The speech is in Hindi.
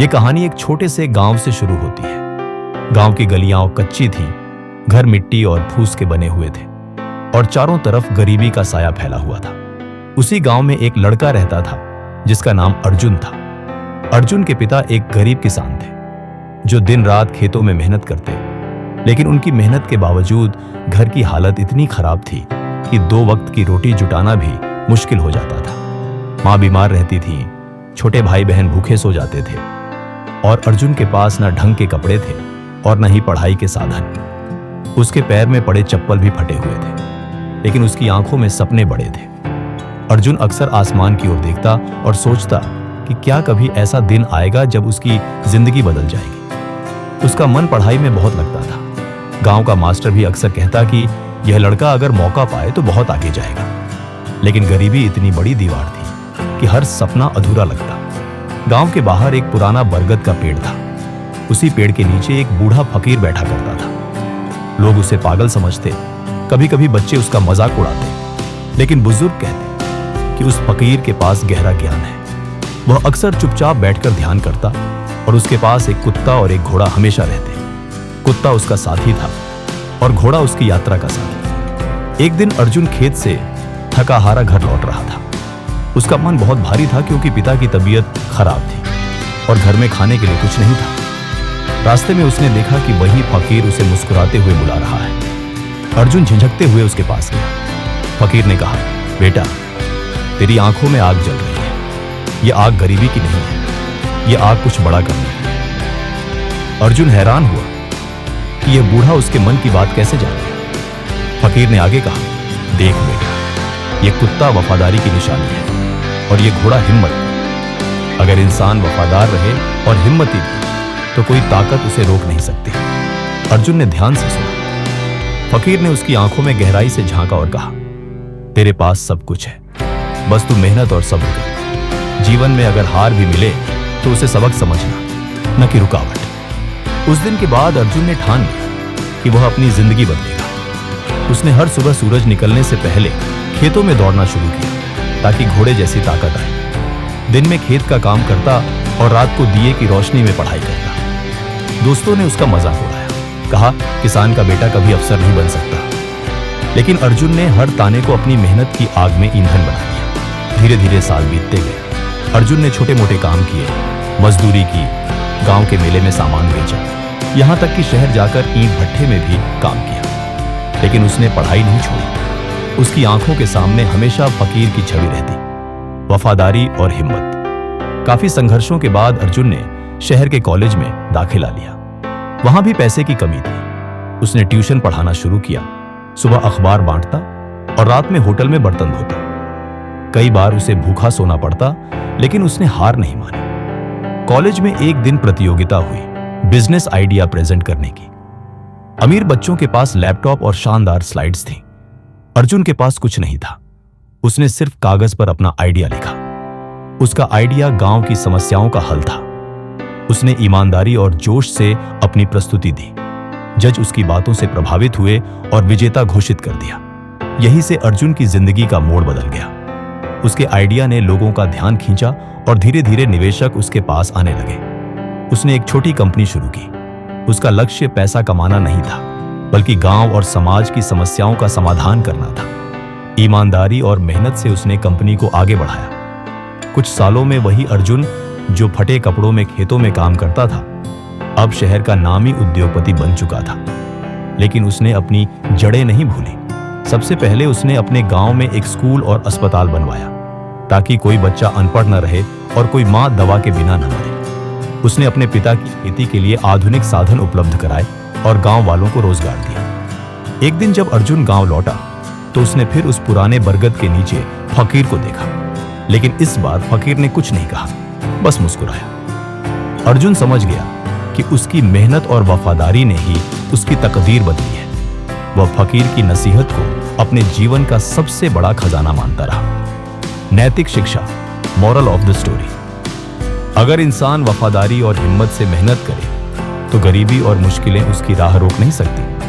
ये कहानी एक छोटे से गांव से शुरू होती है। गांव की गलियां कच्ची थीं, घर मिट्टी और फूस के बने हुए थे और चारों तरफ गरीबी का साया फैला हुआ था। उसी गांव में एक लड़का रहता था जिसका नाम अर्जुन था। अर्जुन के पिता एक गरीब किसान थे जो दिन रात खेतों में मेहनत करते, लेकिन उनकी मेहनत के बावजूद घर की हालत इतनी खराब थी कि 2 वक्त की रोटी जुटाना भी मुश्किल हो जाता था। माँ बीमार रहती थी, छोटे भाई बहन भूखे सो जाते थे और अर्जुन के पास न ढंग के कपड़े थे और न ही पढ़ाई के साधन। उसके पैर में पड़े चप्पल भी फटे हुए थे, लेकिन उसकी आंखों में सपने बड़े थे। अर्जुन अक्सर आसमान की ओर देखता और सोचता कि क्या कभी ऐसा दिन आएगा जब उसकी जिंदगी बदल जाएगी। उसका मन पढ़ाई में बहुत लगता था। गांव का मास्टर भी अक्सर कहता कि यह लड़का अगर मौका पाए तो बहुत आगे जाएगा, लेकिन गरीबी इतनी बड़ी दीवार थी कि हर सपना अधूरा लगता। गांव के बाहर एक पुराना बरगद का पेड़ था। उसी पेड़ के नीचे एक बूढ़ा फकीर बैठा करता था। लोग उसे पागल समझते, कभी कभी बच्चे उसका मजाक उड़ाते, लेकिन बुजुर्ग कहते कि उस फकीर के पास गहरा ज्ञान है। वह अक्सर चुपचाप बैठकर ध्यान करता और उसके पास एक कुत्ता और एक घोड़ा हमेशा रहते। कुत्ता उसका साथी था और घोड़ा उसकी यात्रा का साथी। एक दिन अर्जुन खेत से थका हारा घर लौट रहा था। उसका मन बहुत भारी था क्योंकि पिता की तबीयत खराब थी और घर में खाने के लिए कुछ नहीं था। रास्ते में उसने देखा कि वही फकीर उसे मुस्कुराते हुए बुला रहा है। अर्जुन झिझकते हुए उसके पास गया। फकीर ने कहा, बेटा, तेरी आंखों में आग जल रही है। यह आग गरीबी की नहीं है, यह आग कुछ बड़ा करने की है। अर्जुन हैरान हुआ कि यह बूढ़ा उसके मन की बात कैसे जान गया। फकीर ने आगे कहा, देख बेटा, यह कुत्ता वफादारी की निशानी है और यह घोड़ा हिम्मत। अगर इंसान वफादार रहे और हिम्मती भी तो कोई ताकत उसे रोक नहीं सकती। अर्जुन ने ध्यान से सुना। फकीर ने उसकी आंखों में गहराई से झांका और कहा, तेरे पास सब कुछ है, बस तू मेहनत और सब्र कर। जीवन में अगर हार भी मिले तो उसे सबक समझना, न कि रुकावट। उस दिन के बाद अर्जुन ने ठान लिया कि वह अपनी जिंदगी बदलेगा। उसने हर सुबह सूरज निकलने से पहले खेतों में दौड़ना शुरू किया ताकि घोड़े जैसी ताकत आए। दिन में खेत का काम करता और रात को दिए की रोशनी में पढ़ाई करता। दोस्तों ने उसका मजाक उड़ाया, कहा किसान का बेटा कभी अफसर नहीं बन सकता। लेकिन अर्जुन ने हर ताने को अपनी मेहनत की आग में ईंधन बना दिया। धीरे धीरे साल बीतते गए। अर्जुन ने छोटे मोटे काम किए, मजदूरी की, गांव के मेले में सामान बेचा, यहां तक कि शहर जाकर ईंट भट्ठे में भी काम किया। लेकिन उसने पढ़ाई नहीं छोड़ी। उसकी आंखों के सामने हमेशा फकीर की छवि रहती, वफादारी और हिम्मत। काफी संघर्षों के बाद अर्जुन ने शहर के कॉलेज में दाखिला लिया। वहां भी पैसे की कमी थी। उसने ट्यूशन पढ़ाना शुरू किया, सुबह अखबार बांटता और रात में होटल में बर्तन धोता। कई बार उसे भूखा सोना पड़ता, लेकिन उसने हार नहीं मानी। कॉलेज में एक दिन प्रतियोगिता हुई, बिजनेस आइडिया प्रेजेंट करने की। अमीर बच्चों के पास लैपटॉप और शानदार स्लाइड्स थी। अर्जुन के पास कुछ नहीं था। उसने सिर्फ कागज पर अपना आइडिया लिखा। उसका आइडिया गांव की समस्याओं का हल था। उसने ईमानदारी और जोश से अपनी प्रस्तुति दी। जज उसकी बातों से प्रभावित हुए और विजेता घोषित कर दिया। यहीं से अर्जुन की जिंदगी का मोड़ बदल गया। उसके आइडिया ने लोगों का ध्यान खींचा और धीरे धीरे निवेशक उसके पास आने लगे। उसने एक छोटी कंपनी शुरू की। उसका लक्ष्य पैसा कमाना नहीं था, बल्कि गांव और समाज की समस्याओं का समाधान करना था। ईमानदारी और मेहनत से उसने कंपनी को आगे बढ़ाया। कुछ सालों में वही अर्जुन जो फटे कपड़ों में खेतों में काम करता था, अब शहर का नामी उद्योगपति बन चुका था। लेकिन उसने अपनी जड़ें नहीं भूली। सबसे पहले उसने अपने गांव में एक स्कूल और अस्पताल बनवाया ताकि कोई बच्चा अनपढ़ न रहे और कोई मां दवा के बिना न मरे। उसने अपने पिता की खेती के लिए आधुनिक साधन उपलब्ध कराए और गांव वालों को रोजगार दिया। एक दिन जब अर्जुन गांव लौटा तो उसने फिर उस पुराने बरगद के नीचे फकीर को देखा, लेकिन इस बार फकीर ने कुछ नहीं कहा, बस मुस्कुराया। अर्जुन समझ गया कि उसकी मेहनत और वफादारी ने ही उसकी तकदीर बदली है। वह फकीर की नसीहत को अपने जीवन का सबसे बड़ा खजाना मानता रहा। नैतिक शिक्षा, मॉरल ऑफ द स्टोरी। अगर इंसान वफादारी और हिम्मत से मेहनत करे तो गरीबी और मुश्किलें उसकी राह रोक नहीं सकती।